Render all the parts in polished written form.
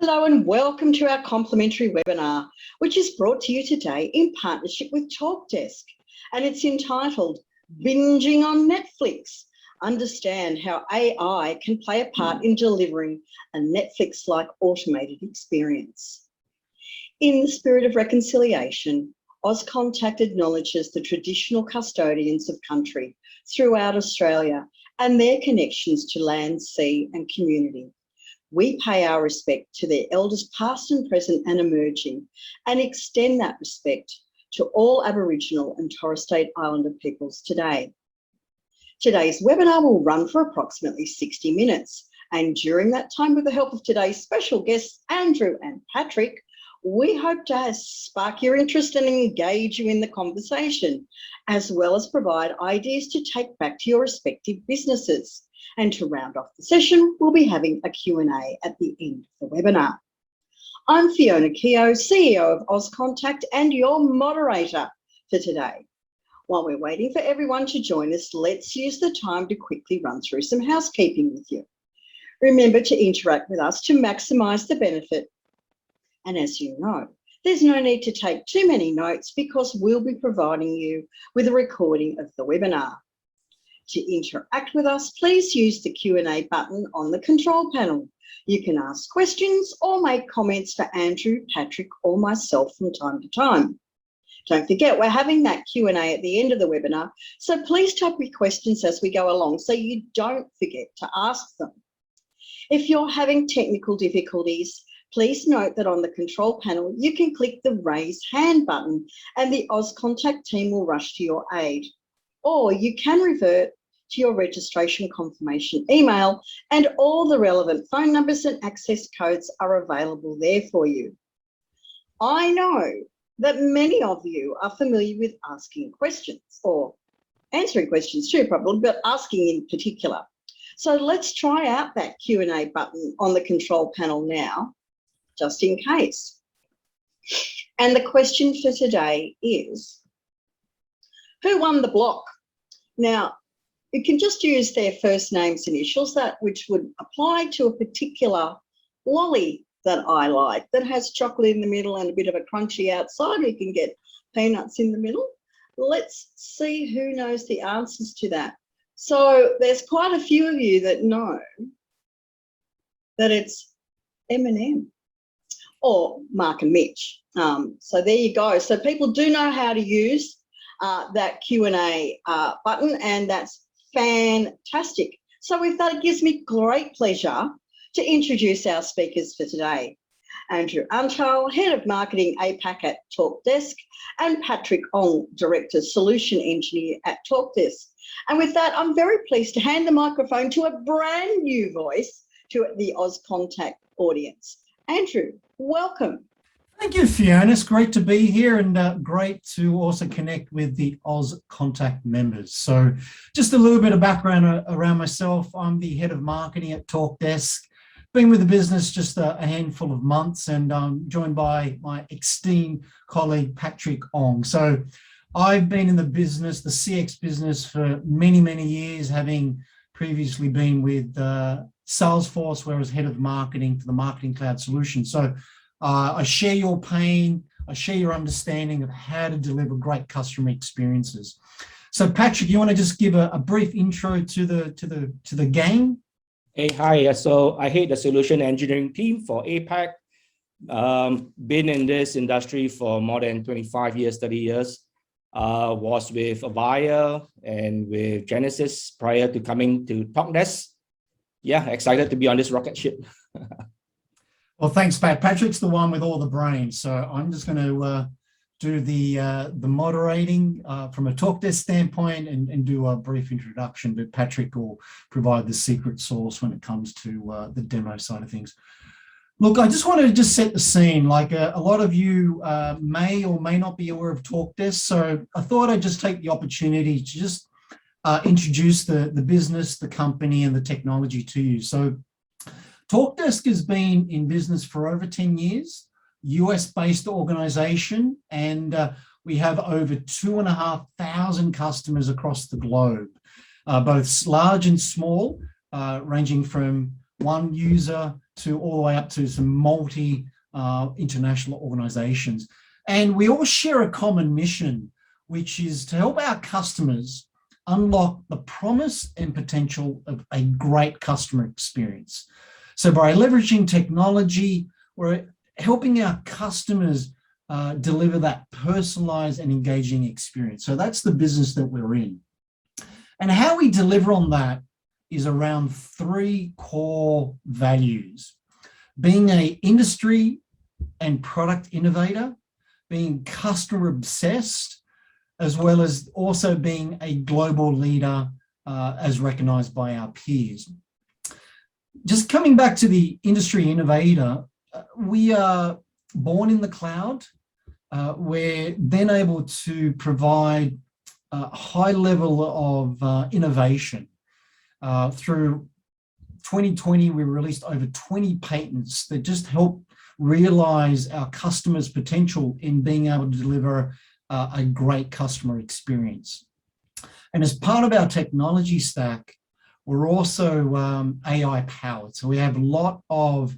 Hello and welcome to our complimentary webinar, which is brought to you today in partnership with Talkdesk, and it's entitled Binging on Netflix. Understand how AI can play a part in delivering a Netflix-like automated experience. In the spirit of reconciliation, Auscontact acknowledges the traditional custodians of country throughout Australia and their connections to land, sea and community. We pay our respect to their elders past and present and emerging, and extend that respect to all Aboriginal and Torres Strait Islander peoples today. Today's webinar will run for approximately 60 minutes, and during that time, with the help of today's special guests, Andrew and Patrick, we hope to spark your interest and engage you in the conversation, as well as provide ideas to take back to your respective businesses. And to round off the session, we'll be having a Q&A at the end of the webinar. I'm Fiona Keogh, CEO of Auscontact and your moderator for today. While we're waiting for everyone to join us, let's use the time to quickly run through some housekeeping with you. Remember to interact with us to maximise the benefit. And as you know, there's no need to take too many notes because we'll be providing you with a recording of the webinar. To interact with us, please use the Q&A button on the control panel. You can ask questions or make comments for Andrew, Patrick or myself from time to time. Don't forget, we're having that Q&A at the end of the webinar, so please type your questions as we go along so you don't forget to ask them. If you're having technical difficulties, please note that on the control panel, you can click the raise hand button and the Auscontact team will rush to your aid. Or you can revert to your registration confirmation email, and all the relevant phone numbers and access codes are available there for you. I know that many of you are familiar with asking questions, or answering questions too probably, but asking in particular. So let's try out that Q&A button on the control panel now, just in case. And the question for today is, who won the block? Now, you can just use their first names initials, that which would apply to a particular lolly that I like, that has chocolate in the middle and a bit of a crunchy outside. You can get peanuts in the middle. Let's see who knows the answers to that. So there's quite a few of you that know that it's M&M or Mark and Mitch. So there you go. So people do know how to use that Q&A button, and that's fantastic. So with that, it gives me great pleasure to introduce our speakers for today. Andrew Antal, Head of Marketing APAC at Talkdesk, and Patrick Ong, Director Solution Engineer at Talkdesk. And with that, I'm very pleased to hand the microphone to a brand new voice to the Auscontact audience. Andrew, welcome. Thank you, Fiona. It's great to be here, and great to also connect with the Auscontact members. So just a little bit of background around myself. I'm the head of marketing at Talkdesk. Been with the business just a handful of months, and I'm joined by my esteemed colleague, Patrick Ong. So I've been in the business, the CX business, for many, many years, having previously been with Salesforce, where I was head of marketing for the Marketing Cloud solution. So I share your pain, I share your understanding of how to deliver great customer experiences. So Patrick, you want to just give a brief intro to the gang? Hey, hi. So I head the solution engineering team for APAC. Been in this industry for more than 25 years, 30 years. Was with Avaya and with Genesis prior to coming to Talkdesk. Yeah, excited to be on this rocket ship. Well, thanks, Pat. Patrick's the one with all the brains, so I'm just going to do the moderating from a Talkdesk standpoint and do a brief introduction, but Patrick will provide the secret sauce when it comes to the demo side of things. Look, I just wanted to set the scene. Like a lot of you may or may not be aware of Talkdesk, so I thought I'd just take the opportunity to just introduce the business, the company, and the technology to you. So Talkdesk has been in business for over 10 years, US-based organization, and we have over 2,500 customers across the globe, both large and small, ranging from one user to all the way up to some international organizations. And we all share a common mission, which is to help our customers unlock the promise and potential of a great customer experience. So by leveraging technology, we're helping our customers deliver that personalized and engaging experience. So that's the business that we're in. And how we deliver on that is around 3 core values: being an industry and product innovator, being customer obsessed, as well as also being a global leader as recognized by our peers. Just coming back to the industry innovator, we are born in the cloud. We're then able to provide a high level of innovation. Through 2020, we released over 20 patents that just help realize our customers' potential in being able to deliver a great customer experience. And as part of our technology stack, we're also AI powered. So we have a lot of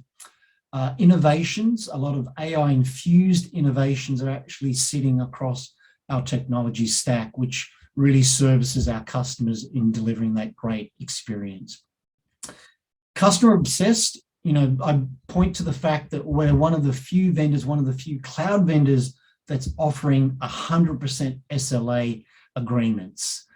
innovations, a lot of AI infused innovations are actually sitting across our technology stack, which really services our customers in delivering that great experience. Customer obsessed, I point to the fact that we're one of the few vendors, one of the few cloud vendors that's offering 100% SLA agreements.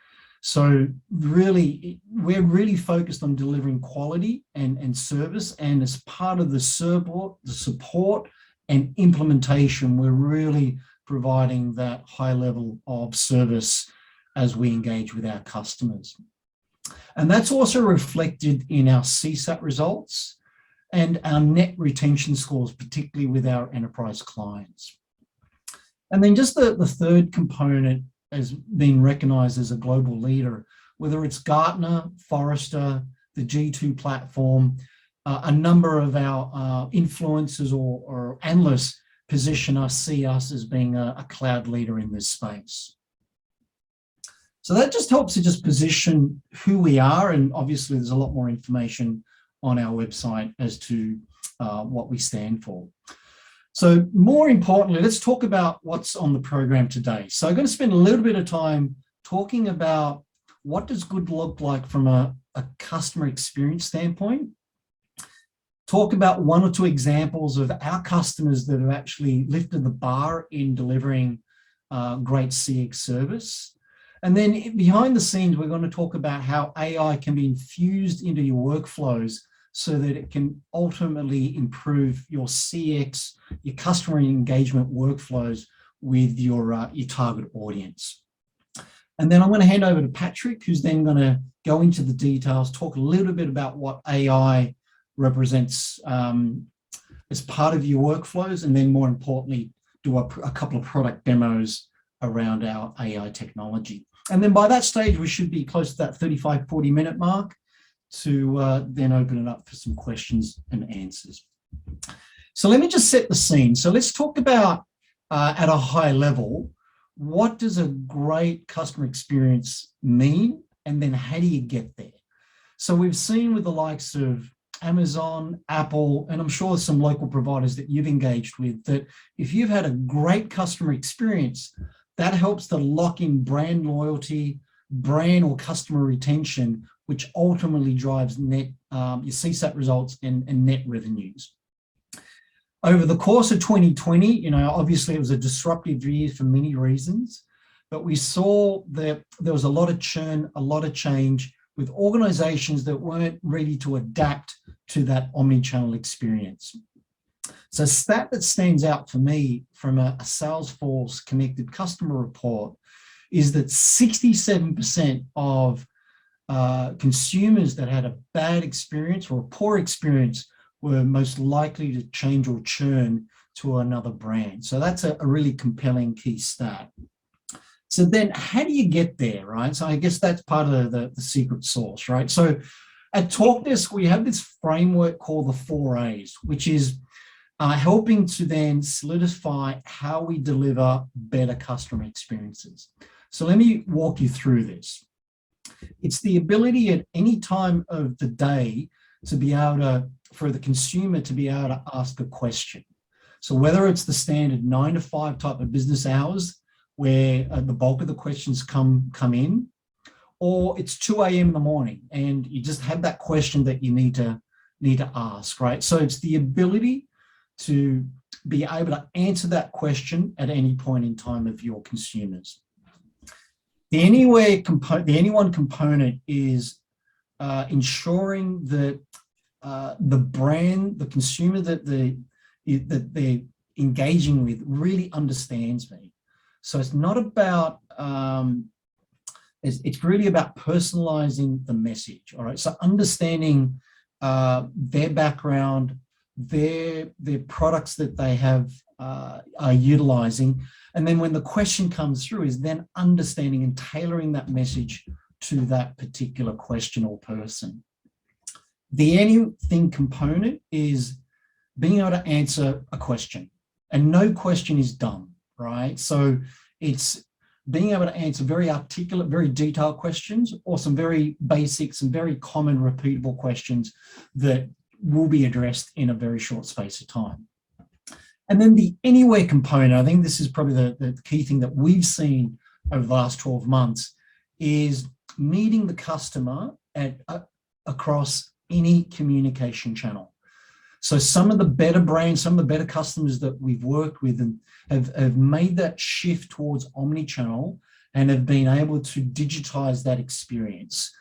So really, we're really focused on delivering quality and service. And as part of the support and implementation, we're really providing that high level of service as we engage with our customers. And that's also reflected in our CSAT results and our net retention scores, particularly with our enterprise clients. And then just the third component as being recognized as a global leader, whether it's Gartner, Forrester, the G2 platform, a number of our influencers or analysts see us as being a cloud leader in this space. So that just helps to just position who we are. And obviously there's a lot more information on our website as to what we stand for. So more importantly, let's talk about what's on the program today. So I'm going to spend a little bit of time talking about what does good look like from a customer experience standpoint. Talk about 1 or 2 examples of our customers that have actually lifted the bar in delivering great CX service. And then behind the scenes, we're going to talk about how AI can be infused into your workflows so that it can ultimately improve your CX, your customer engagement workflows with your target audience. And then I'm going to hand over to Patrick, who's then going to go into the details, talk a little bit about what AI represents as part of your workflows, and then more importantly, do a couple of product demos around our AI technology. And then by that stage, we should be close to that 35, 40-minute mark to then open it up for some questions and answers. So let me just set the scene. So let's talk about, at a high level, what does a great customer experience mean? And then how do you get there? So we've seen with the likes of Amazon, Apple, and I'm sure some local providers that you've engaged with, that if you've had a great customer experience, that helps to lock in brand loyalty, brand or customer retention, which ultimately drives net your CSAT results and net revenues. Over the course of 2020, obviously it was a disruptive year for many reasons, but we saw that there was a lot of churn, a lot of change with organizations that weren't ready to adapt to that omni-channel experience. So a stat that stands out for me from a Salesforce connected customer report is that 67% of consumers that had a bad experience or a poor experience were most likely to change or churn to another brand. So that's a really compelling key stat. So then how do you get there, right? So I guess that's part of the secret sauce, right? So at Talkdesk, we have this framework called the 4 A's, which is helping to then solidify how we deliver better customer experiences. So let me walk you through this. It's the ability at any time of the day to be able to for the consumer to be able to ask a question. So whether it's the standard 9 to 5 type of business hours where the bulk of the questions come in, or it's 2 a.m. in the morning and you just have that question that you need to ask, right? So it's the ability to be able to answer that question at any point in time of your consumers. The anyone component is ensuring that the brand, the consumer that they're engaging with really understands me. So it's not about, it's really about personalizing the message, all right? So understanding their background, their products that they have are utilizing. And then when the question comes through is then understanding and tailoring that message to that particular question or person. The anything component is being able to answer a question, and no question is dumb, right? So it's being able to answer very articulate, very detailed questions, or some very basic, some very common repeatable questions that will be addressed in a very short space of time. And then the anywhere component, I think this is probably the key thing that we've seen over the last 12 months, is meeting the customer across any communication channel. So some of the better brands, some of the better customers that we've worked with and have made that shift towards omni-channel and have been able to digitize that experience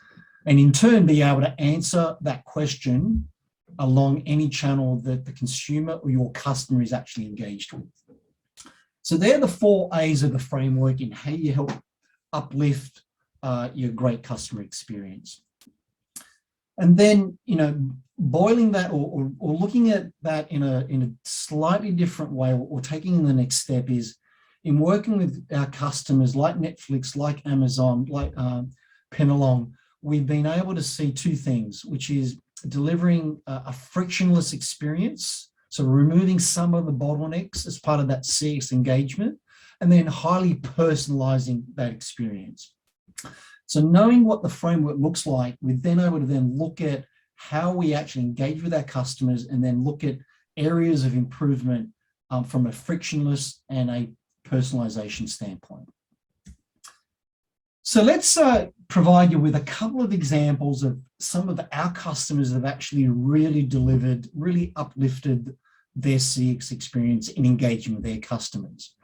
and in turn be able to answer that question along any channel that the consumer or your customer is actually engaged with. So they're the 4 A's of the framework in how you help uplift your great customer experience. And then, boiling that or looking at that in a slightly different way or taking the next step is in working with our customers like Netflix, like Amazon, like Penelong, we've been able to see 2 things, which is delivering a frictionless experience, so removing some of the bottlenecks as part of that CX engagement, and then highly personalizing that experience. So knowing what the framework looks like, we're then able to then look at how we actually engage with our customers and then look at areas of improvement from a frictionless and a personalization standpoint. So let's provide you with a couple of examples of some of our customers that have actually really delivered, really uplifted their CX experience in engaging with their customers.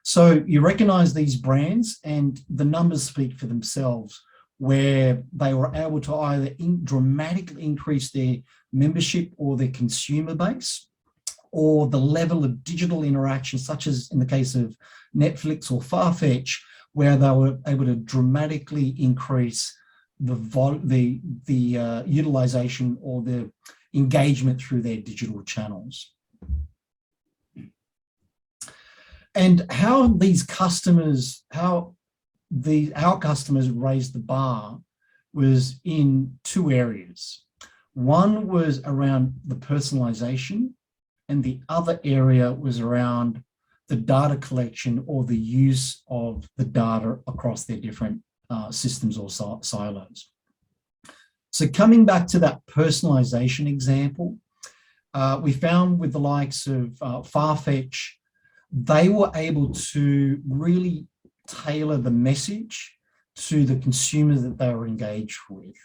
So you recognize these brands and the numbers speak for themselves, where they were able to either dramatically increase their membership or their consumer base, or the level of digital interaction, such as in the case of Netflix or Farfetch, where they were able to dramatically increase the utilization or the engagement through their digital channels. And how these customers, our customers raised the bar was in 2 areas. One was around the personalization, and the other area was around the data collection or the use of the data across their different systems or silos. So coming back to that personalization example, we found with the likes of Farfetch, they were able to really tailor the message to the consumers that they were engaged with.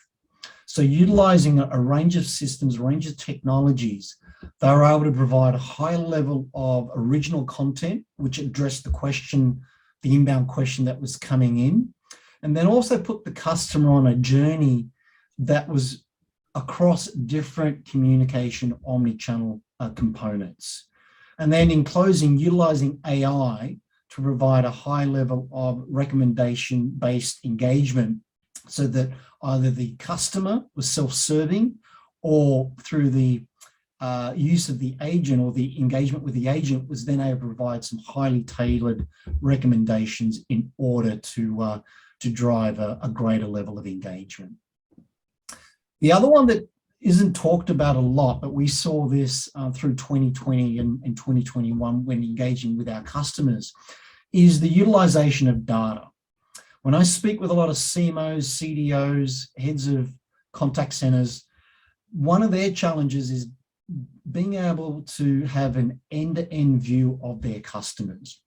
So utilizing a range of systems, a range of technologies, they were able to provide a high level of original content, which addressed the question, the inbound question that was coming in, and then also put the customer on a journey that was across different communication omni-channel components. And then in closing, utilizing AI to provide a high level of recommendation-based engagement so that either the customer was self-serving or through the use of the agent or the engagement with the agent was then able to provide some highly tailored recommendations in order to drive a greater level of engagement. The other one that isn't talked about a lot, but we saw this through 2020 and 2021 when engaging with our customers, is the utilization of data. When I speak with a lot of CMOs, CDOs, heads of contact centers, one of their challenges is being able to have an end-to-end view of their customers.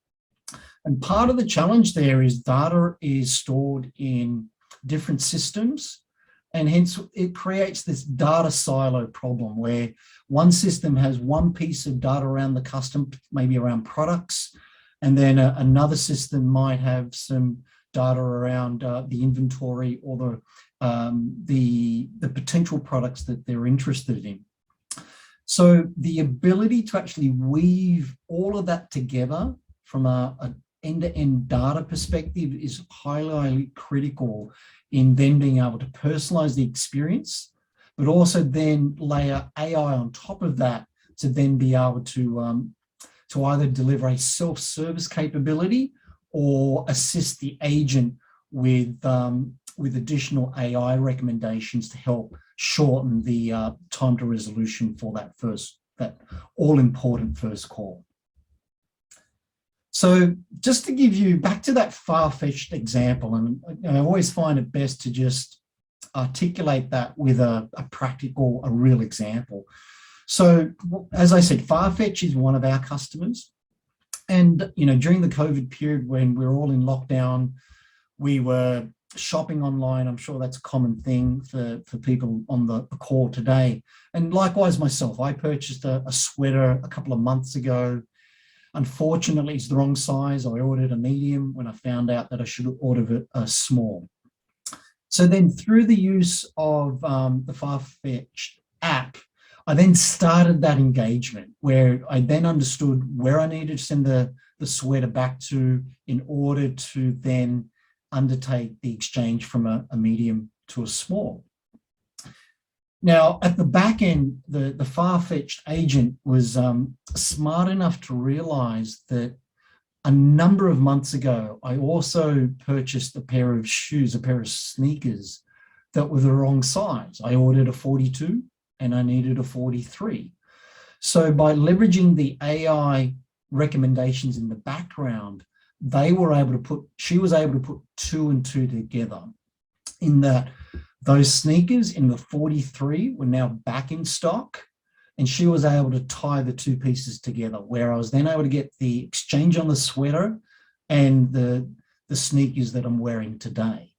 And part of the challenge there is data is stored in different systems, and hence it creates this data silo problem where one system has one piece of data around the customer, maybe around products, and then another system might have some data around the inventory or the potential products that they're interested in. So the ability to actually weave all of that together from an end-to-end data perspective is highly critical in then being able to personalize the experience, but also then layer AI on top of that to then be able to either deliver a self-service capability or assist the agent with additional AI recommendations to help shorten the time to resolution for that all-important first call. So just to give you back to that far-fetched example, and I always find it best to just articulate that with a real example. So as I said, Farfetch is one of our customers. And, during the COVID period when we were all in lockdown, we were shopping online. I'm sure that's a common thing for people on the call today. And likewise myself, I purchased a sweater a couple of months ago. Unfortunately, it's the wrong size. I ordered a medium when I found out that I should have ordered a small. So then through the use of the Farfetch app, I then started that engagement where I then understood where I needed to send the sweater back to in order to then undertake the exchange from a medium to a small. Now, at the back end, the Farfetch agent was smart enough to realize that a number of months ago, I also purchased a pair of shoes, a pair of sneakers that were the wrong size. I ordered a 42 and I needed a 43. So by leveraging the AI recommendations in the background, she was able to put 2 and 2 together in that those sneakers in the 43 were now back in stock, and she was able to tie the 2 pieces together, where I was then able to get the exchange on the sweater and the sneakers that I'm wearing today.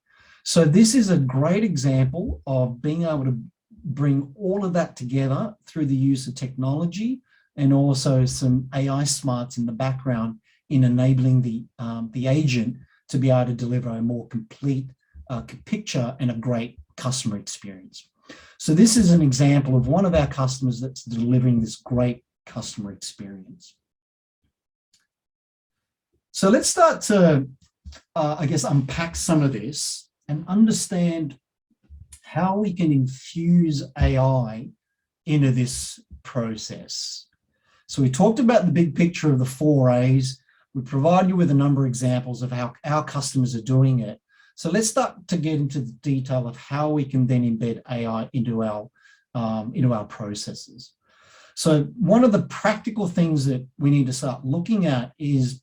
So this is a great example of being able to bring all of that together through the use of technology and also some AI smarts in the background in enabling the agent to be able to deliver a more complete picture and a great customer experience. So this is an example of one of our customers that's delivering this great customer experience. So let's start to, unpack some of this and understand how we can infuse AI into this process. So we talked about the big picture of the 4 A's. We provide you with a number of examples of how our customers are doing it. So let's start to get into the detail of how we can then embed AI into our processes. So one of the practical things that we need to start looking at is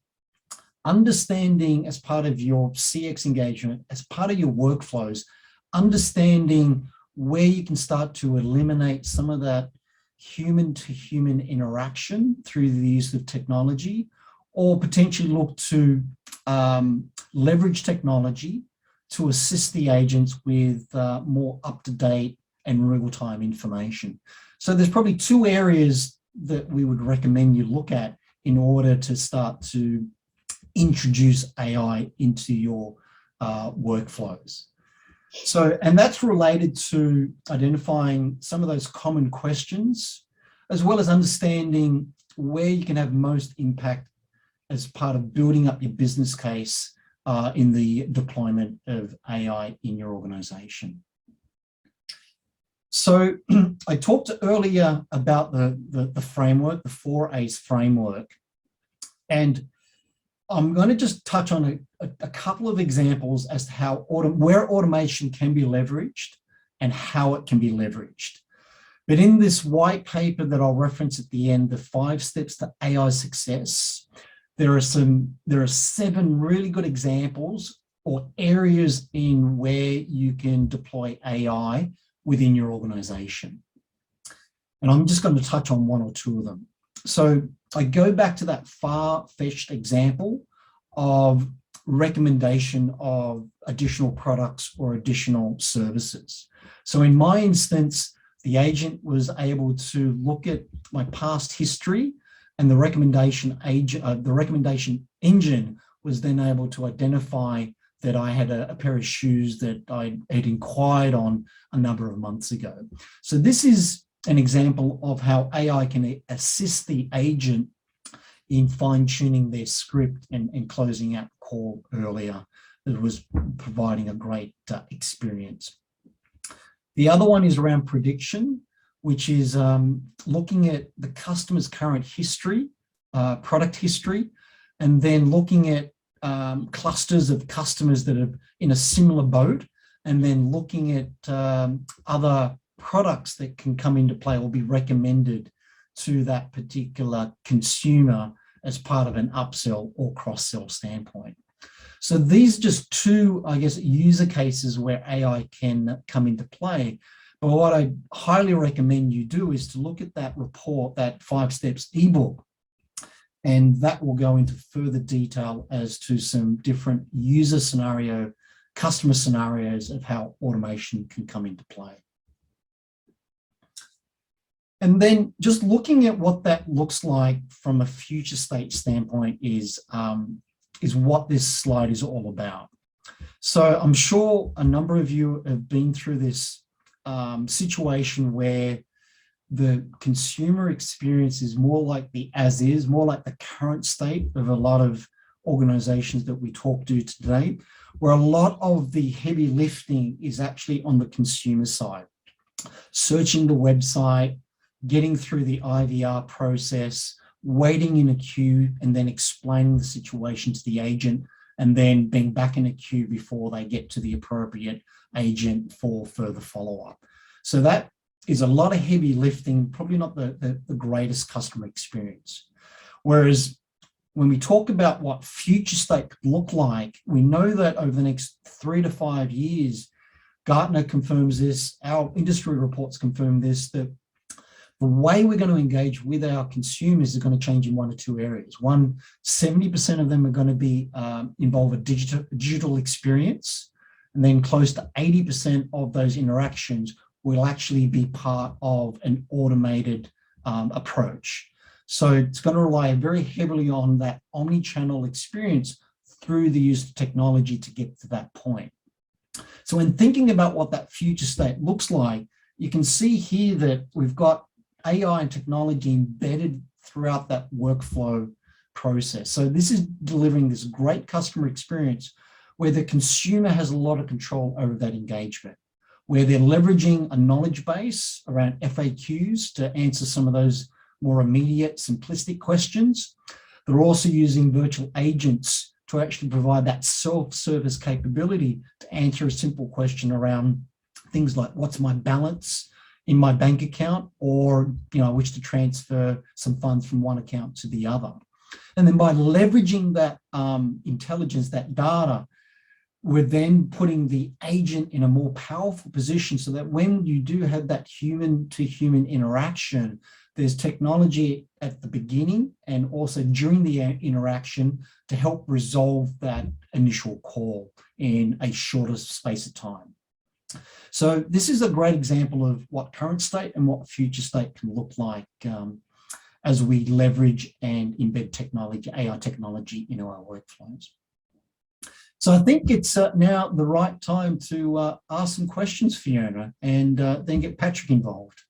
understanding, as part of your CX engagement, as part of your workflows, understanding where you can start to eliminate some of that human-to-human interaction through the use of technology, or potentially look to leverage technology to assist the agents with more up-to-date and real-time information. So there's probably 2 areas that we would recommend you look at in order to start to introduce AI into your workflows. So, and that's related to identifying some of those common questions, as well as understanding where you can have most impact as part of building up your business case in the deployment of AI in your organization. So I talked earlier about the framework, the 4 A's framework, and I'm going to just touch on a couple of examples as to how where automation can be leveraged and how it can be leveraged. But in this white paper that I'll reference at the end, the 5 steps to AI success, there are 7 really good examples or areas in where you can deploy AI within your organization. And I'm just going to touch on one or two of them. So I go back to that far-fetched example of recommendation of additional products or additional services. So in my instance, the agent was able to look at my past history, and the recommendation engine was then able to identify that I had a pair of shoes that I had inquired on a number of months ago. So this is an example of how AI can assist the agent in fine-tuning their script and closing out the call earlier. It was providing a great experience. The other one is around prediction, which is looking at the customer's current history, product history, and then looking at clusters of customers that are in a similar boat, and then looking at other products that can come into play or be recommended to that particular consumer as part of an upsell or cross-sell standpoint. So these are just two, I guess, user cases where AI can come into play. But what I highly recommend you do is to look at that report, that 5 steps ebook, and that will go into further detail as to some different user scenario, customer scenarios of how automation can come into play. And then just looking at what that looks like from a future state standpoint is what this slide is all about. So I'm sure a number of you have been through this situation where the consumer experience is more like the as is, more like the current state of a lot of organizations that we talk to today, where a lot of the heavy lifting is actually on the consumer side. Searching the website, getting through the IVR process, waiting in a queue, and then explaining the situation to the agent, and then being back in a queue before they get to the appropriate agent for further follow-up. So that is a lot of heavy lifting, probably not the greatest customer experience. Whereas when we talk about what future state could look like, we know that over the next 3 to 5 years, Gartner confirms this, our industry reports confirm this, that the way we're going to engage with our consumers is going to change in 1 or 2 areas. One, 70% of them are going to be involve a digital experience, and then close to 80% of those interactions will actually be part of an automated approach. So it's going to rely very heavily on that omni-channel experience through the use of technology to get to that point. So when thinking about what that future state looks like, you can see here that we've got AI and technology embedded throughout that workflow process. So this is delivering this great customer experience where the consumer has a lot of control over that engagement, where they're leveraging a knowledge base around FAQs to answer some of those more immediate, simplistic questions. They're also using virtual agents to actually provide that self-service capability to answer a simple question around things like, what's my balance in my bank account, or I wish to transfer some funds from one account to the other. And then by leveraging that intelligence, that data, we're then putting the agent in a more powerful position so that when you do have that human-to-human interaction, there's technology at the beginning and also during the interaction to help resolve that initial call in a shorter space of time. So this is a great example of what current state and what future state can look like as we leverage and embed technology, AI technology, into our workflows. So I think it's now the right time to ask some questions, Fiona, and then get Patrick involved.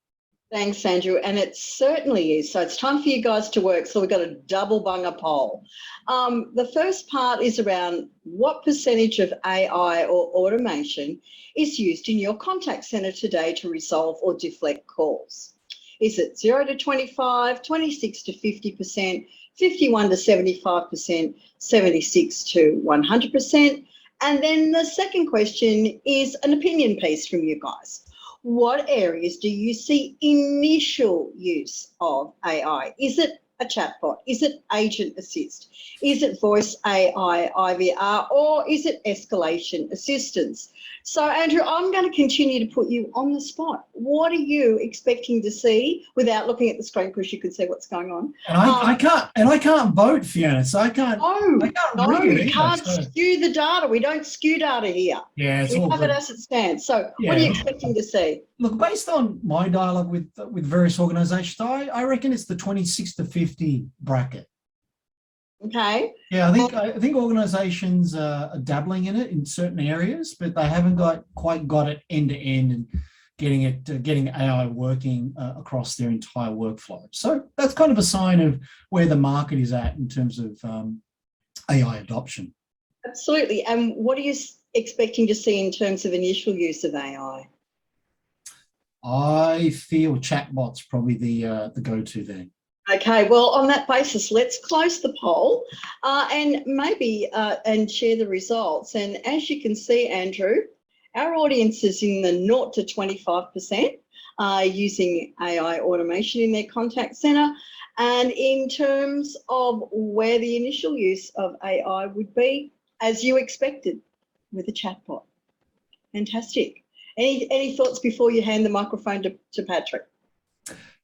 Thanks, Andrew. And it certainly is. So it's time for you guys to work. So we've got a double bunger poll. The first part is around what percentage of AI or automation is used in your contact center today to resolve or deflect calls. Is it 0 to 25, 26 to 50%, 51 to 75%, 76 to 100%? And then the second question is an opinion piece from you guys. What areas do you see initial use of AI? Is it a chatbot? Is it agent assist? Is it voice AI, IVR, or is it escalation assistance? So, Andrew, I'm going to continue to put you on the spot. What are you expecting to see without looking at the screen, because you can see what's going on? And I can't vote, Fiona, so I can't read it You can't so. skew the data. We don't skew data here. Yeah, it's we all have good. it as it stands. So Yeah, what are you expecting to see? Look, based on my dialogue with various organisations, I reckon it's the 26 to 50 bracket. Okay. Yeah, I think organisations are dabbling in it in certain areas, but they haven't quite got it end to end and getting AI working across their entire workflow. So that's kind of a sign of where the market is at in terms of AI adoption. Absolutely. And what are you expecting to see in terms of initial use of AI? I feel chatbot's probably the go-to there. Okay, well, on that basis, let's close the poll and maybe and share the results. And as you can see, Andrew, our audience is in the 0 to 25% using AI automation in their contact centre. And in terms of where the initial use of AI would be, as you expected, with a chatbot. Fantastic. Any thoughts before you hand the microphone to Patrick?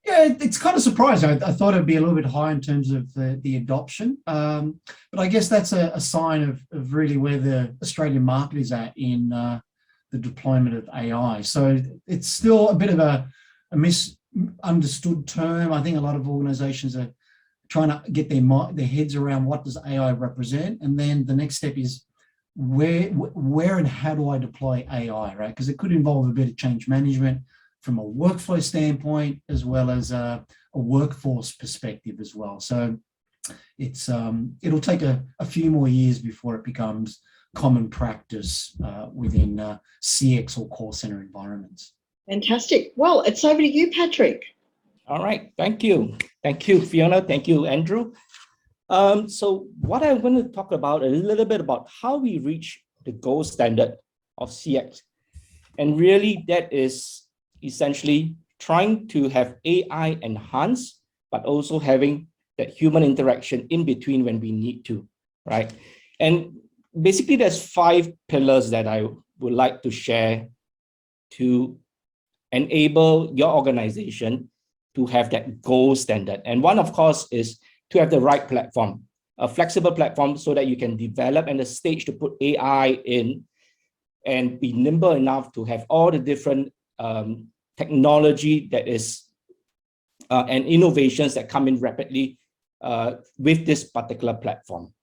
Yeah, it's kind of surprising. I thought it'd be a little bit high in terms of the adoption, but I guess that's a sign of really where the Australian market is at in the deployment of AI. So it's still a bit of a misunderstood term. I think a lot of organisations are trying to get their heads around what does AI represent, and then the next step is where and how do I deploy AI, right? Because it could involve a bit of change management from a workflow standpoint, as well as a workforce perspective as well. So it'll take a few more years before it becomes common practice within CX or call center environments. Fantastic. Well, it's over to you, Patrick. All right, thank you. Thank you, Fiona. Thank you, Andrew. So what I'm going to talk about a little bit about how we reach the gold standard of CX. And really that is essentially trying to have AI enhanced, but also having that human interaction in between when we need to, right? And basically there's 5 pillars that I would like to share to enable your organization to have that gold standard. And one, of course, is to have the right platform, a flexible platform so that you can develop and the stage to put AI in and be nimble enough to have all the different technology that is and innovations that come in rapidly with this particular platform.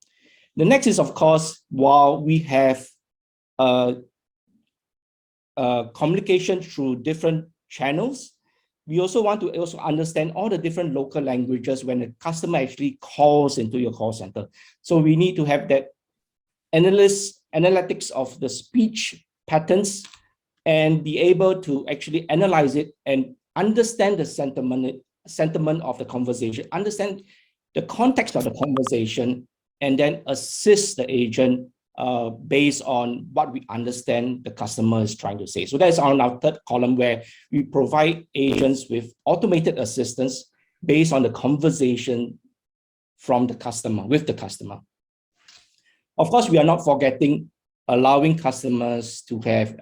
The next is, of course, while we have communication through different channels, we also want to also understand all the different local languages when the customer actually calls into your call center. So we need to have that analytics of the speech patterns and be able to actually analyze it and understand the sentiment of the conversation, understand the context of the conversation, and then assist the agent based on what we understand the customer is trying to say. So that's on our 3rd column, where we provide agents with automated assistance based on the conversation from the customer, with the customer. Of course, we are not forgetting allowing customers to have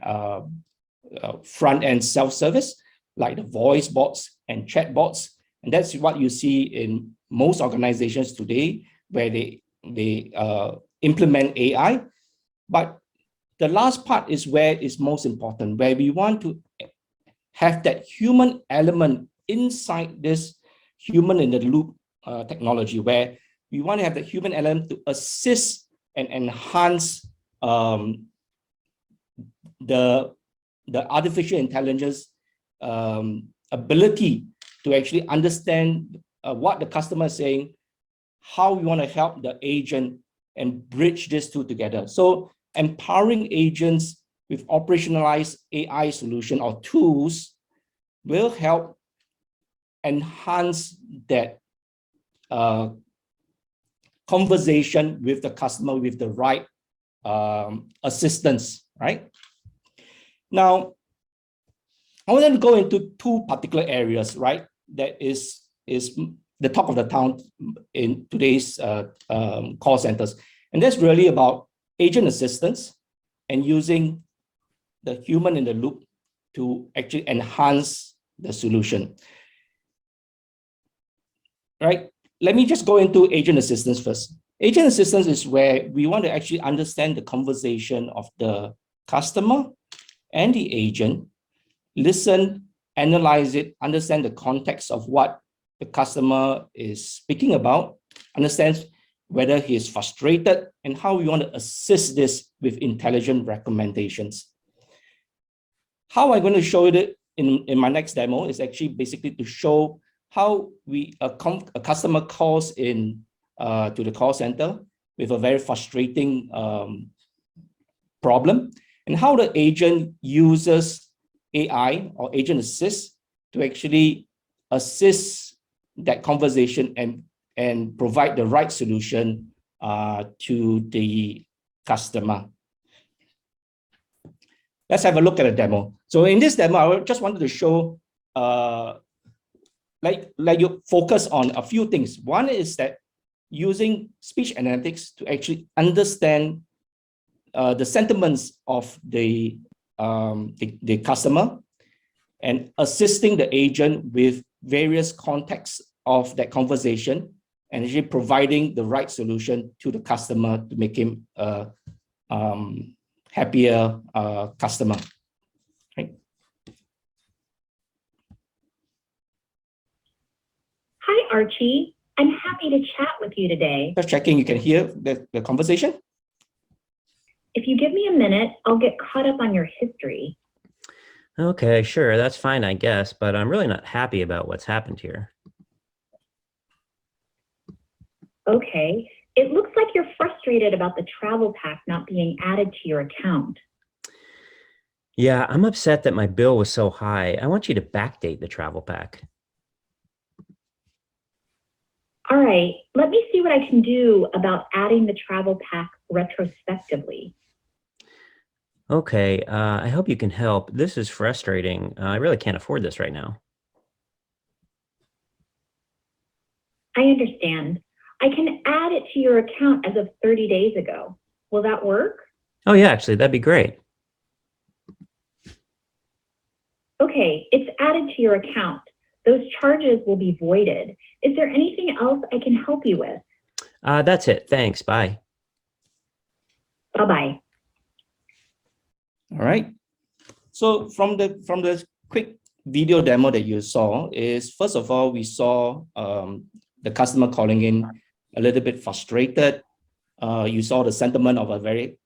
front-end self-service, like the voice bots and chat bots. And that's what you see in most organizations today, where they implement AI. But the last part is where it's most important, where we want to have that human element inside this human in the loop technology, where we want to have the human element to assist and enhance the artificial intelligence ability to actually understand what the customer is saying, how we want to help the agent and bridge these two together. So empowering agents with operationalized AI solution or tools will help enhance that conversation with the customer with the right assistance, right? Now, I want to go into 2 particular areas, right? That is the talk of the town in today's call centers. And that's really about agent assistance and using the human in the loop to actually enhance the solution. Right? Let me just go into agent assistance first. Agent assistance is where we want to actually understand the conversation of the customer and the agent, listen, analyze it, understand the context of what the customer is speaking about, understand whether he is frustrated, and how we want to assist this with intelligent recommendations. How I'm going to show it in my next demo is actually basically to show how a customer calls in to the call center with a very frustrating problem, and how the agent uses AI or agent assist to actually assist that conversation and provide the right solution to the customer. Let's have a look at a demo. So in this demo, I just wanted to show like you focus on a few things. One is that using speech analytics to actually understand the sentiments of the customer and assisting the agent with various contexts of that conversation and actually providing the right solution to the customer to make him a happier customer. Right. Hi, Archie. I'm happy to chat with you today. Just checking you can hear the conversation. If you give me a minute, I'll get caught up on your history. Okay, sure, that's fine, I guess, but I'm really not happy about what's happened here. Okay, it looks like you're frustrated about the travel pack not being added to your account. Yeah, I'm upset that my bill was so high. I want you to backdate the travel pack. All right, let me see what I can do about adding the travel pack retrospectively. Okay, I hope you can help. This is frustrating. I really can't afford this right now. I understand. I can add it to your account as of 30 days ago. Will that work? Oh yeah, actually, that'd be great. Okay, it's added to your account. Those charges will be voided. Is there anything else I can help you with? That's it. Thanks. Bye. Bye-bye. All right. So from the quick video demo that you saw is, first of all, we saw the customer calling in a little bit frustrated. You saw the sentiment of a very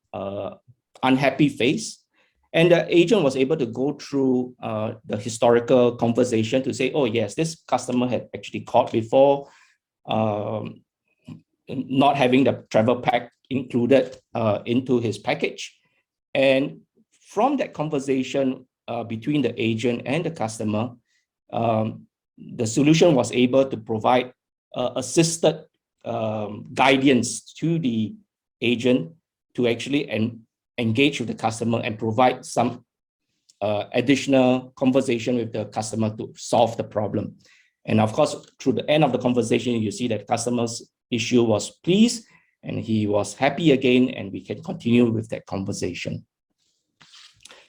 unhappy face. And the agent was able to go through the historical conversation to say, oh, yes, this customer had actually called before, not having the travel pack included into his package. And from that conversation between the agent and the customer, the solution was able to provide assisted guidance to the agent to actually engage with the customer and provide some additional conversation with the customer to solve the problem. And of course, through the end of the conversation, you see that customer's issue was pleased and he was happy again, and we can continue with that conversation.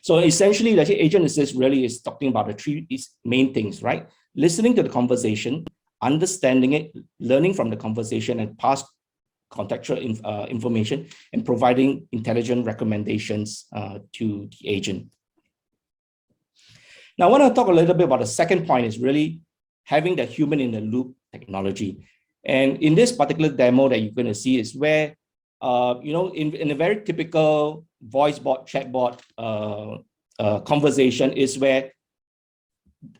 So essentially, the agent assist really is talking about the three main things, right? Listening to the conversation, understanding it, learning from the conversation, and past contextual information, and providing intelligent recommendations to the agent. Now, I want to talk a little bit about the second point is really having the human in the loop technology. And in this particular demo that you're going to see is where, in a very typical voice bot, chatbot conversation is where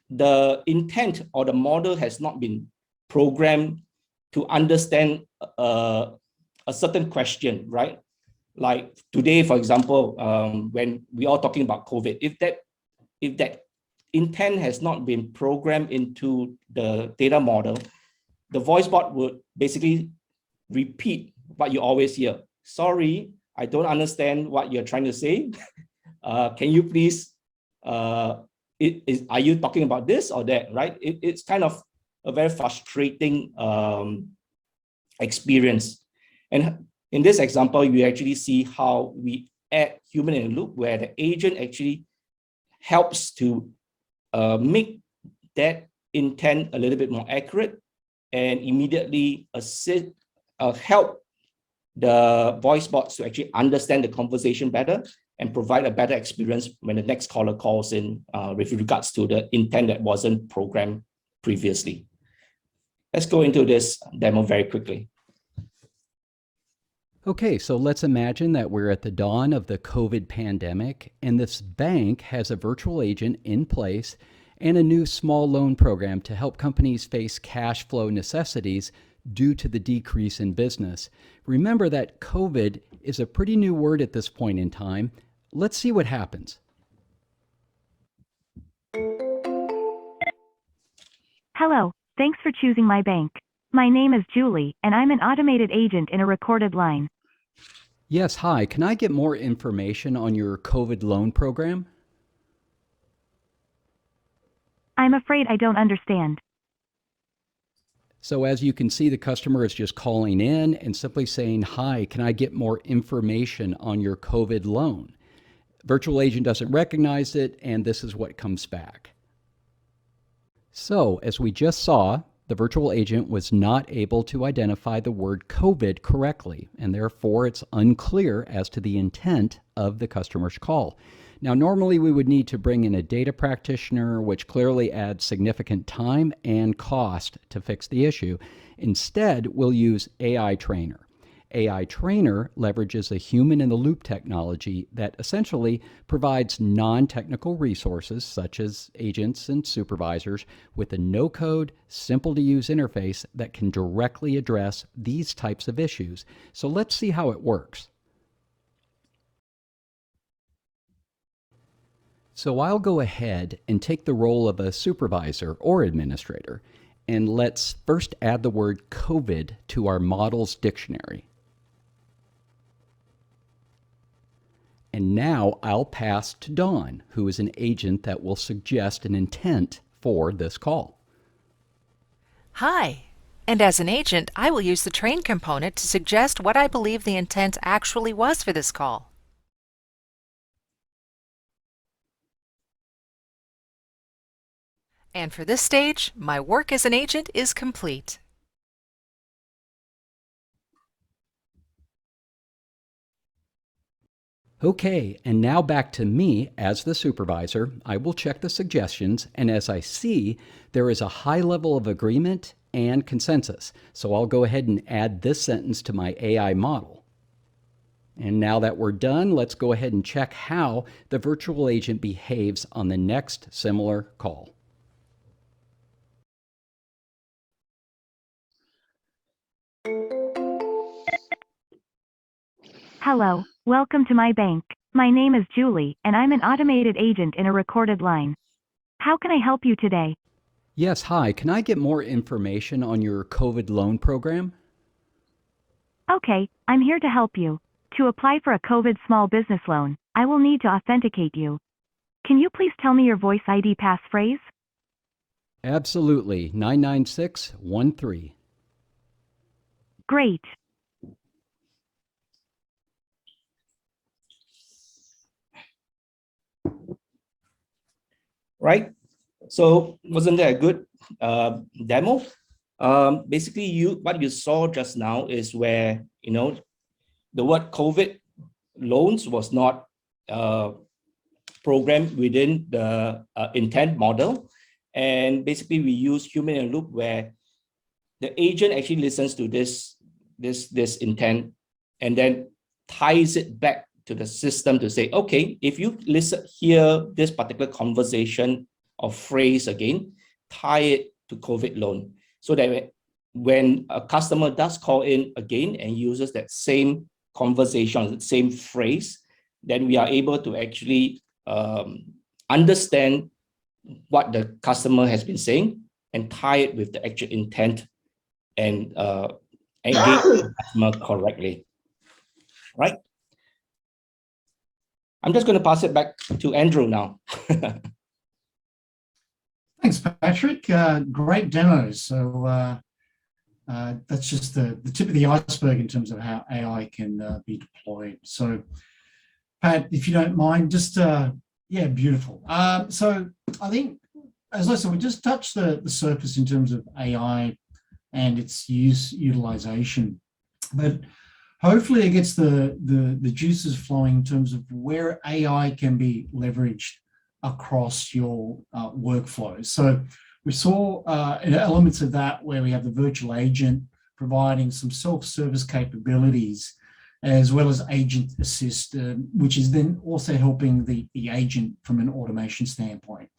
the intent or the model has not been programmed to understand a certain question, right? Like today, for example, when we are talking about COVID, if that intent has not been programmed into the data model, the voice bot would basically repeat what you always hear. Sorry, I don't understand what you're trying to say. Can you please, are you talking about this or that, right? It's kind of a very frustrating experience. And in this example, you actually see how we add human in the loop, where the agent actually helps to make that intent a little bit more accurate and immediately assist, help the voice bots to actually understand the conversation better and provide a better experience when the next caller calls in with regards to the intent that wasn't programmed previously. Let's go into this demo very quickly. Okay, so let's imagine that we're at the dawn of the COVID pandemic, and this bank has a virtual agent in place and a new small loan program to help companies face cash flow necessities due to the decrease in business. Remember that COVID is a pretty new word at this point in time. Let's see what happens. Hello, thanks for choosing my bank. My name is Julie, and I'm an automated agent in a recorded line. Yes, hi. Can I get more information on your COVID loan program? I'm afraid I don't understand. So as you can see, the customer is just calling in and simply saying, hi, can I get more information on your COVID loan? Virtual agent doesn't recognize it, and this is what comes back. So as we just saw, the virtual agent was not able to identify the word COVID correctly, and therefore it's unclear as to the intent of the customer's call. Now, normally we would need to bring in a data practitioner, which clearly adds significant time and cost to fix the issue. Instead, we'll use AI Trainer. AI Trainer leverages a human-in-the-loop technology that essentially provides non-technical resources, such as agents and supervisors, with a no-code, simple-to-use interface that can directly address these types of issues. So let's see how it works. So I'll go ahead and take the role of a supervisor or administrator, and let's first add the word COVID to our model's dictionary. And now I'll pass to Dawn, who is an agent that will suggest an intent for this call. Hi, and as an agent, I will use the train component to suggest what I believe the intent actually was for this call. And for this stage, my work as an agent is complete. Okay, and now back to me as the supervisor. I will check the suggestions, and as I see, there is a high level of agreement and consensus. So I'll go ahead and add this sentence to my AI model. And now that we're done, let's go ahead and check how the virtual agent behaves on the next similar call. Hello, welcome to my bank. My name is Julie, and I'm an automated agent in a recorded line. How can I help you today? Yes, hi. Can I get more information on your COVID loan program? Okay, I'm here to help you. To apply for a COVID small business loan, I will need to authenticate you. Can you please tell me your voice ID passphrase? Absolutely. 99613. Great. Right? So wasn't that a good demo? Basically, what you saw just now is where, the word COVID loans was not programmed within the intent model. And basically, we use human in loop where the agent actually listens to this intent and then ties it back to the system to say, okay, if you hear this particular conversation or phrase again, tie it to COVID loan. So that when a customer does call in again and uses that same conversation, the same phrase, then we are able to actually understand what the customer has been saying and tie it with the actual intent and engage the customer correctly, right? I'm just going to pass it back to Andrew now. Thanks, Patrick. Great demos. So that's just the tip of the iceberg in terms of how AI can be deployed. So, Pat, if you don't mind, just, yeah, beautiful. So I think, as I said, we just touched the surface in terms of AI and its utilization, but hopefully it gets the juices flowing in terms of where AI can be leveraged across your workflows. So we saw elements of that where we have the virtual agent providing some self-service capabilities, as well as agent assist, which is then also helping the agent from an automation standpoint.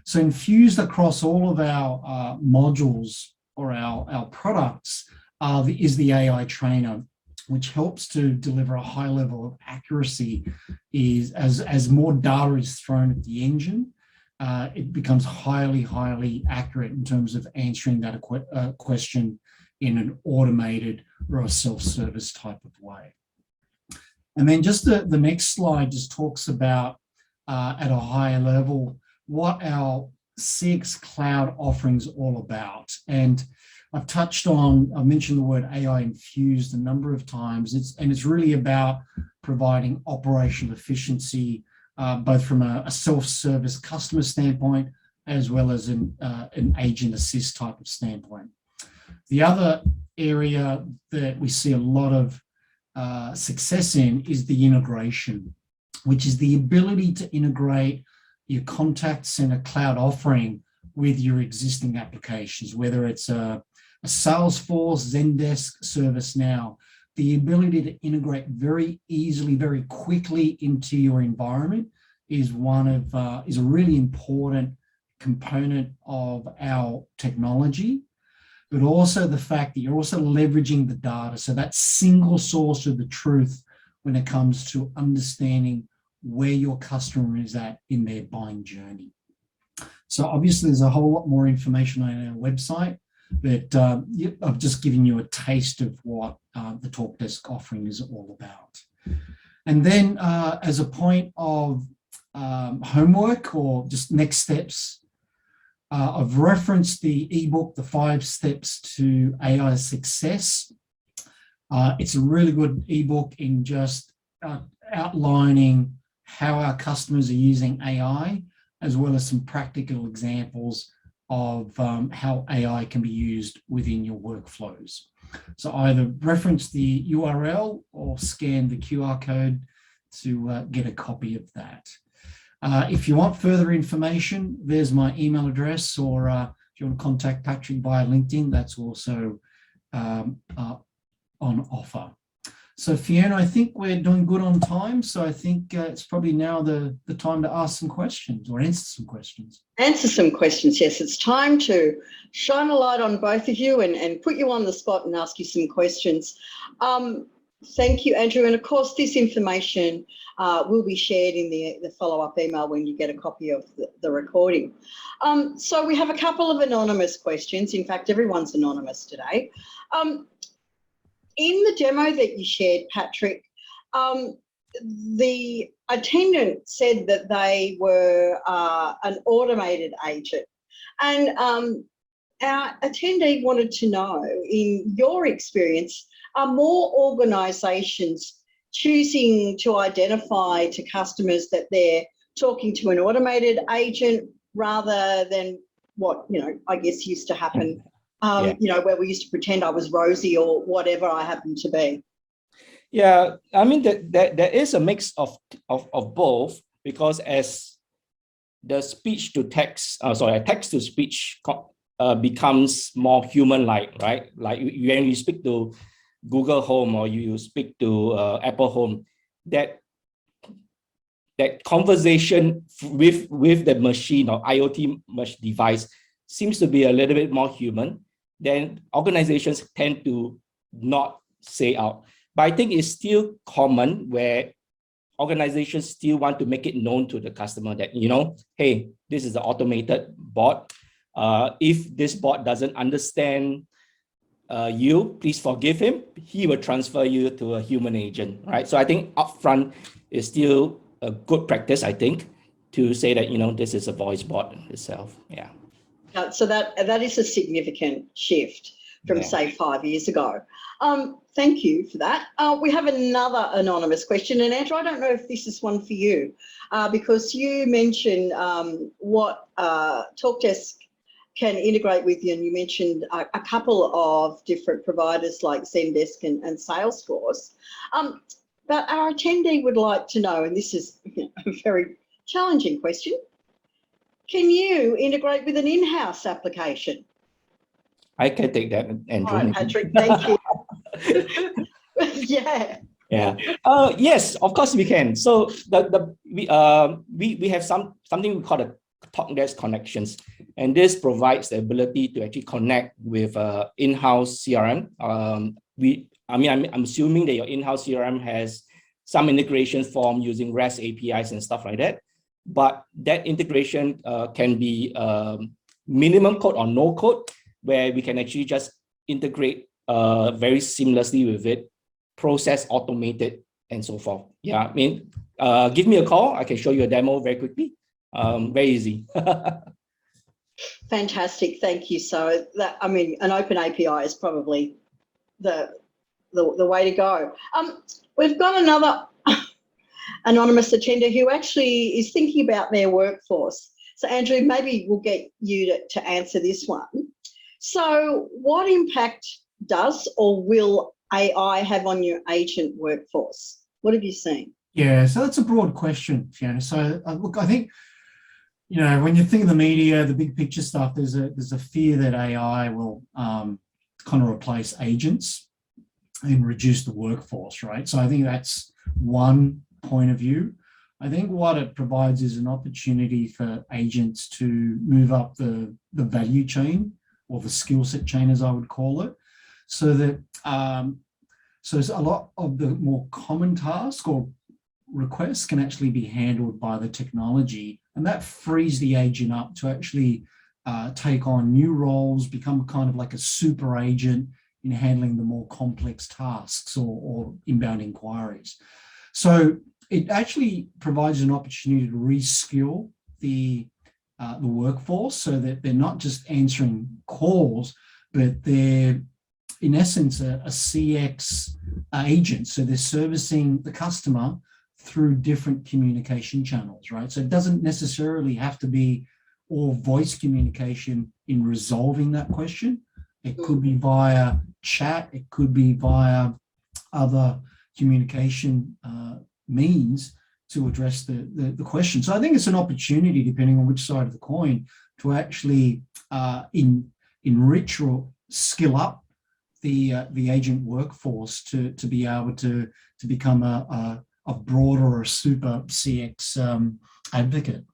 So infused across all of our modules or our products is the AI trainer, which helps to deliver a high level of accuracy. As more data is thrown at the engine, it becomes highly accurate in terms of answering that question in an automated or a self-service type of way. And then just the next slide just talks about, at a higher level, what our CX cloud offerings all about. And I've mentioned the word AI infused a number of times. It's really about providing operational efficiency, both from a self-service customer standpoint, as well as an agent assist type of standpoint. The other area that we see a lot of success in is the integration, which is the ability to integrate your contact center cloud offering with your existing applications, whether it's a Salesforce, Zendesk, ServiceNow. The ability to integrate very easily, very quickly into your environment is a really important component of our technology, but also the fact that you're also leveraging the data. So that single source of the truth when it comes to understanding where your customer is at in their buying journey. So obviously there's a whole lot more information on our website, but I've just given you a taste of what the Talkdesk offering is all about. And then as a point of homework or just next steps, I've referenced the ebook, The 5 Steps to AI Success. It's a really good ebook in just outlining how our customers are using AI, as well as some practical examples of how AI can be used within your workflows. So either reference the URL or scan the QR code to get a copy of that. If you want further information, there's my email address, or if you want to contact Patrick via LinkedIn, that's also on offer. So Fiona, I think we're doing good on time. So I think it's probably now the time to ask some questions or answer some questions. Answer some questions, yes. It's time to shine a light on both of you and put you on the spot and ask you some questions. Thank you, Andrew. And of course, this information will be shared in the follow-up email when you get a copy of the recording. So we have a couple of anonymous questions. In fact, everyone's anonymous today. In the demo that you shared, Patrick, the attendant said that they were an automated agent. And our attendee wanted to know, in your experience, are more organisations choosing to identify to customers that they're talking to an automated agent rather than what, I guess used to happen, where we used to pretend I was Rosie or whatever I happened to be? Yeah, I mean, there is a mix of both, because as the speech to text, text to speech becomes more human-like, right? Like when you speak to Google Home or you speak to Apple Home, that conversation with the machine or IoT device seems to be a little bit more human. Then organizations tend to not say out. But I think it's still common where organizations still want to make it known to the customer that, hey, this is an automated bot. If this bot doesn't understand you, please forgive him. He will transfer you to a human agent, right? So I think upfront is still a good practice, I think, to say that, this is a voice bot itself. Yeah. So that is a significant shift from, say, 5 years ago. Thank you for that. We have another anonymous question, and Andrew, I don't know if this is one for you, because you mentioned what Talkdesk can integrate with you, and you mentioned a couple of different providers like Zendesk and Salesforce. But our attendee would like to know, and this is a very challenging question, can you integrate with an in-house application? I can take that, Andrew. All right, Patrick, thank you. Yeah. Yeah. Yes, of course we can. So we have something we call the Talkdesk connections, and this provides the ability to actually connect with in-house CRM. I'm assuming that your in-house CRM has some integration form using REST APIs and stuff like that. But that integration can be minimum code or no code, where we can actually just integrate very seamlessly with it, process automated, and so forth. Yeah, I mean, give me a call. I can show you a demo very quickly. Very easy. Fantastic, thank you. So that, I mean, an open API is probably the way to go. We've got another anonymous attender who actually is thinking about their workforce. So Andrew, maybe we'll get you to answer this one. So what impact does or will AI have on your agent workforce? What have you seen? Yeah, so that's a broad question, Fiona. So look, I think, you know, when you think of the media, the big picture stuff, there's a fear that AI will kind of replace agents and reduce the workforce, right? So I think that's one point of view. I think what it provides is an opportunity for agents to move up the value chain, or the skill set chain, as I would call it, so that so a lot of the more common tasks or requests can actually be handled by the technology, and that frees the agent up to actually take on new roles, become kind of like a super agent in handling the more complex tasks or inbound inquiries. So it actually provides an opportunity to reskill the workforce, so that they're not just answering calls, but they're in essence a CX agent. So they're servicing the customer through different communication channels, right? So it doesn't necessarily have to be all voice communication in resolving that question. It could be via chat, it could be via other communication means to address the question. So I think it's an opportunity, depending on which side of the coin, to actually enrich or skill up the agent workforce to be able to become a broader or a super CX advocate.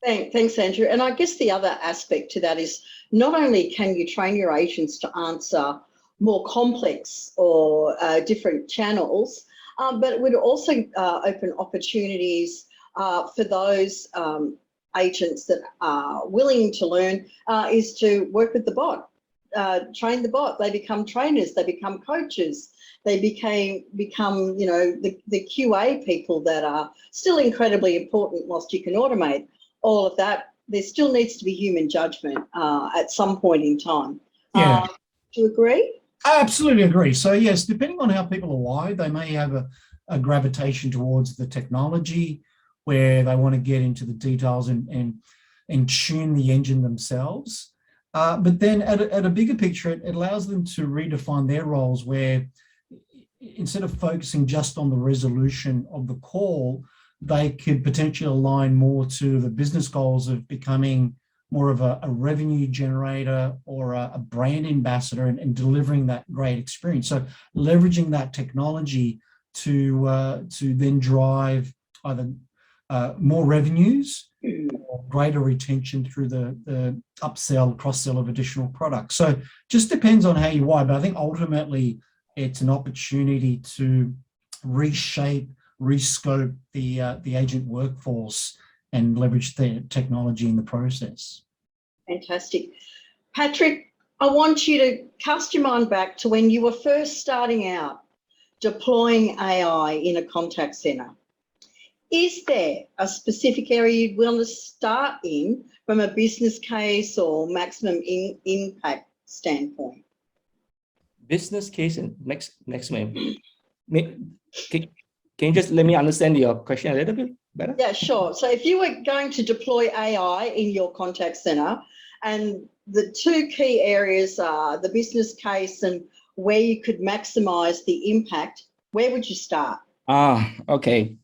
Thanks, Andrew. And I guess the other aspect to that is not only can you train your agents to answer more complex or different channels, but it would also open opportunities for those agents that are willing to learn is to work with the bot, train the bot. They become trainers, they become coaches, they become, you know, the QA people that are still incredibly important whilst you can automate all of that. There still needs to be human judgment at some point in time. Yeah. Do you agree? I absolutely agree. So yes, depending on how people are wired, they may have a gravitation towards the technology, where they want to get into the details and tune the engine themselves. But then at a bigger picture, it allows them to redefine their roles, where instead of focusing just on the resolution of the call, they could potentially align more to the business goals of becoming more of a revenue generator or a brand ambassador, and delivering that great experience. So leveraging that technology to then drive either more revenues or greater retention through the upsell, cross-sell of additional products. So just depends on how you wire, but I think ultimately it's an opportunity to reshape, rescope the agent workforce and leverage the technology in the process. Fantastic. Patrick, I want you to cast your mind back to when you were first starting out deploying AI in a contact centre. Is there a specific area you'd want to start in from a business case or maximum impact standpoint? Business case and maximum. Can you just let me understand your question a little bit better? Yeah, sure. So if you were going to deploy AI in your contact center, and the two key areas are the business case and where you could maximize the impact, where would you start? Okay.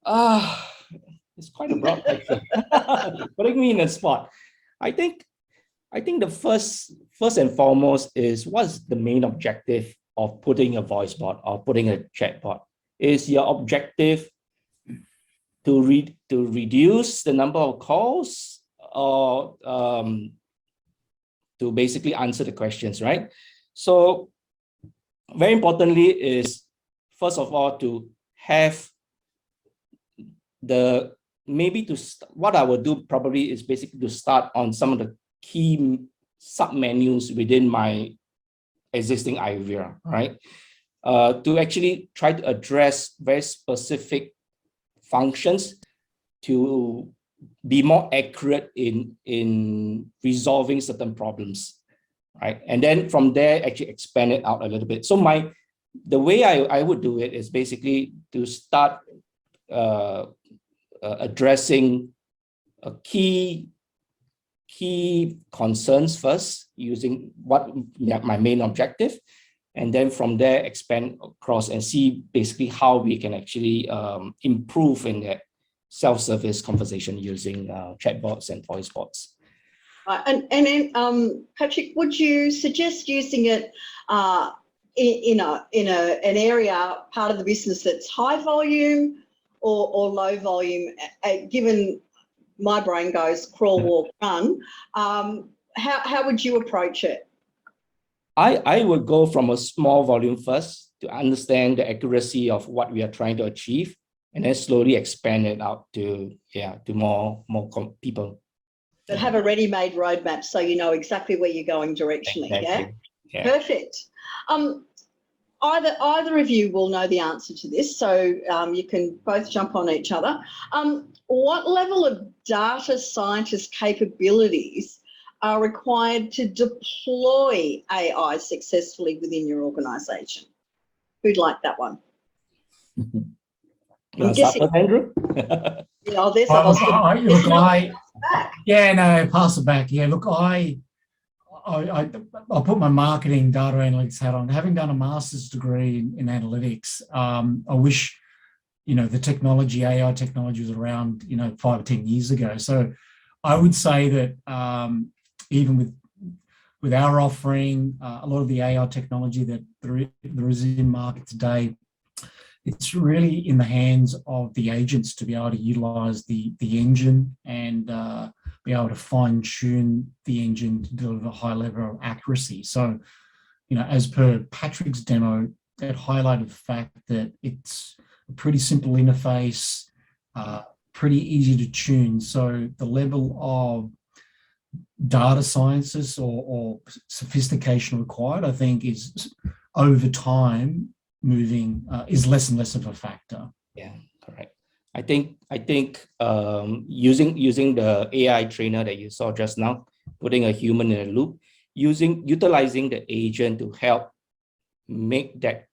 It's quite a broad question. Putting me in a spot. I think the first and foremost is, what's the main objective of putting a voice bot or putting a chat bot? Is your objective to reduce the number of calls, or to basically answer the questions, right? So very importantly is, first of all, to have what I would do probably is basically to start on some of the key sub-menus within my existing IVR, right? To actually try to address very specific functions to be more accurate in resolving certain problems, right? And then from there, actually expand it out a little bit. So the way I would do it is basically to start addressing key concerns first, using my main objective, and then from there expand across and see basically how we can actually improve in that self-service conversation using chatbots and voice bots. And then, Patrick, would you suggest using it in an area, part of the business that's high volume or low volume? Given my brain goes crawl, walk, run, how would you approach it? I would go from a small volume first to understand the accuracy of what we are trying to achieve, and then slowly expand it out to more people. But have a ready-made roadmap so you know exactly where you're going directionally. Exactly. Yeah? Perfect. Either of you will know the answer to this, so you can both jump on each other. What level of data scientist capabilities are required to deploy AI successfully within your organisation? Who'd like that one? Andrew? Yeah, there's pass it back. Yeah, look, I'll put my marketing data analytics hat on. Having done a master's degree in analytics, I wish, the AI technology was around, 5 or 10 years ago. So I would say that even with our offering, a lot of the AI technology that there is in market today, it's really in the hands of the agents to be able to utilize the engine and be able to fine tune the engine to deliver a high level of accuracy. So, as per Patrick's demo, that highlighted the fact that it's a pretty simple interface, pretty easy to tune. So the level of data sciences or sophistication required, I think, is over time moving, is less and less of a factor. Yeah, correct. I think using the AI trainer that you saw just now, putting a human in a loop, utilizing the agent to help make that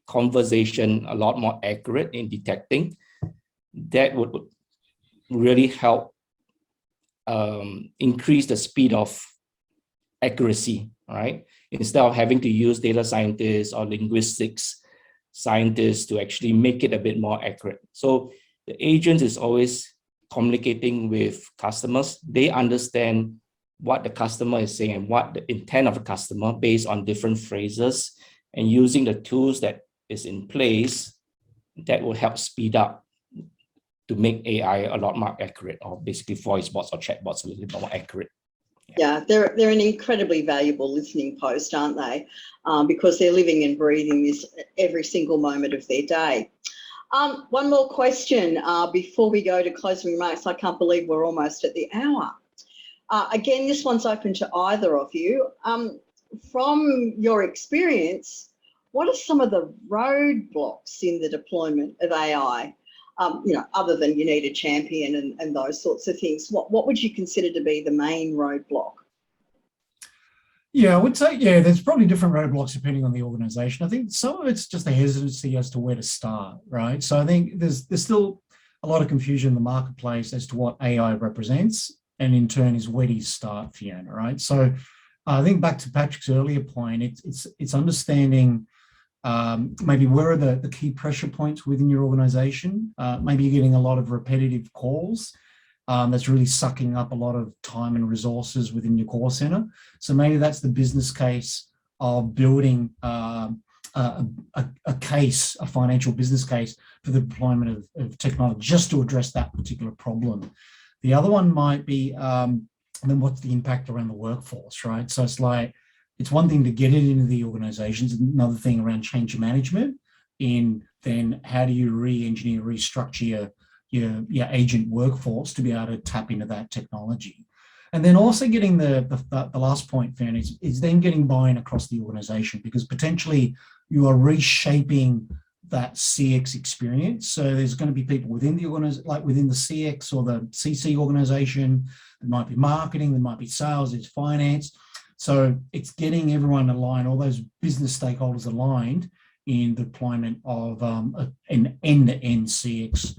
conversation a lot more accurate in detecting, that would really help increase the speed of accuracy, right? Instead of having to use data scientists or linguistics scientists to actually make it a bit more accurate. So the agent is always communicating with customers. They understand what the customer is saying and what the intent of the customer based on different phrases, and using the tools that is in place that will help speed up to make AI a lot more accurate, or basically voice bots or chat bots a little bit more accurate. Yeah, they're an incredibly valuable listening post, aren't they? Because they're living and breathing this every single moment of their day. One more question before we go to closing remarks. I can't believe we're almost at the hour. Again, this one's open to either of you. From your experience, what are some of the roadblocks in the deployment of AI? other than you need a champion and those sorts of things, what would you consider to be the main roadblock? Yeah, I would say, there's probably different roadblocks depending on the organization. I think some of it's just a hesitancy as to where to start, right? So I think there's still a lot of confusion in the marketplace as to what AI represents, and in turn is where do you start, Fiona, right? So I think back to Patrick's earlier point, it's understanding maybe where are the key pressure points within your organization. Maybe you're getting a lot of repetitive calls. That's really sucking up a lot of time and resources within your call center. So maybe that's the business case of building a financial business case for the deployment of technology just to address that particular problem. The other one might be, then what's the impact around the workforce, right? So it's one thing to get it into the organizations, another thing around change management, then how do you re-engineer, restructure your agent workforce to be able to tap into that technology. And then also getting the last point, Fiona, is then getting buy-in across the organization, because potentially you are reshaping that CX experience. So there's going to be people within the organization, like within the CX or the CC organization. There might be marketing, there might be sales, there's finance. So it's getting everyone aligned, all those business stakeholders aligned in the deployment of an end-to-end CX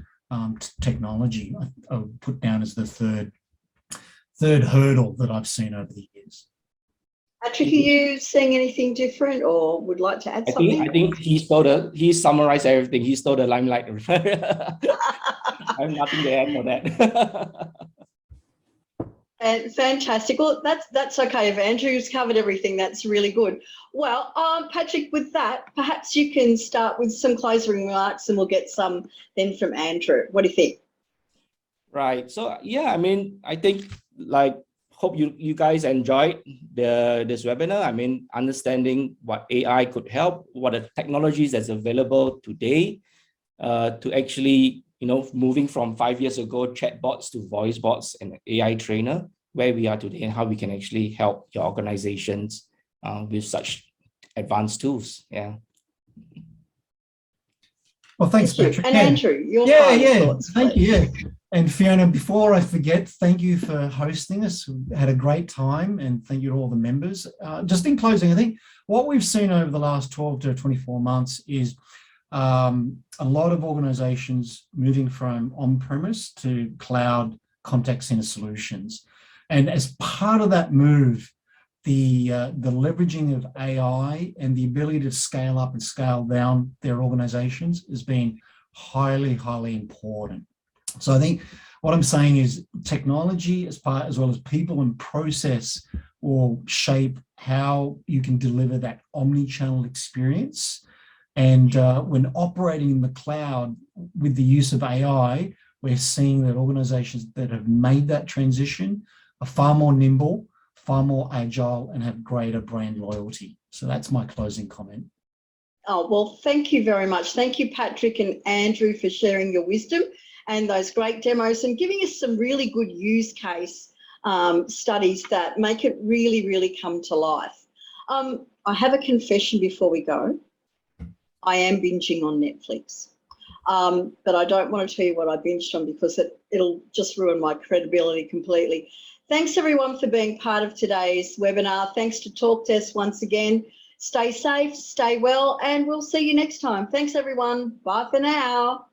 technology. I would put down as the third hurdle that I've seen over the years. Patrick, are you seeing anything different or would like to add something? I think he summarized everything. He stole the limelight. I have nothing to add for that. And fantastic. Well, that's okay. If Andrew's covered everything, that's really good. Well, Patrick, with that, perhaps you can start with some closing remarks and we'll get some then from Andrew. What do you think? Right. So, yeah, I mean, I think hope you guys enjoyed this webinar. I mean, understanding what AI could help, what are the technologies that's available today to actually, moving from 5 years ago, chatbots to voice bots and AI trainer, where we are today and how we can actually help your organizations with such advanced tools. Yeah. Well, thanks, Patrick. And Andrew, your final thoughts, thank you. Yeah. And Fiona, before I forget, thank you for hosting us. We had a great time, and thank you to all the members. Just in closing, I think what we've seen over the last 12 to 24 months is a lot of organizations moving from on-premise to cloud contact center solutions. And as part of that move, the leveraging of AI and the ability to scale up and scale down their organizations has been highly, highly important. So I think what I'm saying is technology as well as people and process will shape how you can deliver that omni-channel experience. And when operating in the cloud with the use of AI, we're seeing that organizations that have made that transition are far more nimble, far more agile, and have greater brand loyalty. So that's my closing comment. Oh, well, thank you very much. Thank you, Patrick and Andrew, for sharing your wisdom and those great demos and giving us some really good use case studies that make it really, really come to life. I have a confession before we go. I am binging on Netflix, but I don't want to tell you what I binged on because it'll just ruin my credibility completely. Thanks, everyone, for being part of today's webinar. Thanks to Talkdesk once again. Stay safe, stay well, and we'll see you next time. Thanks, everyone. Bye for now.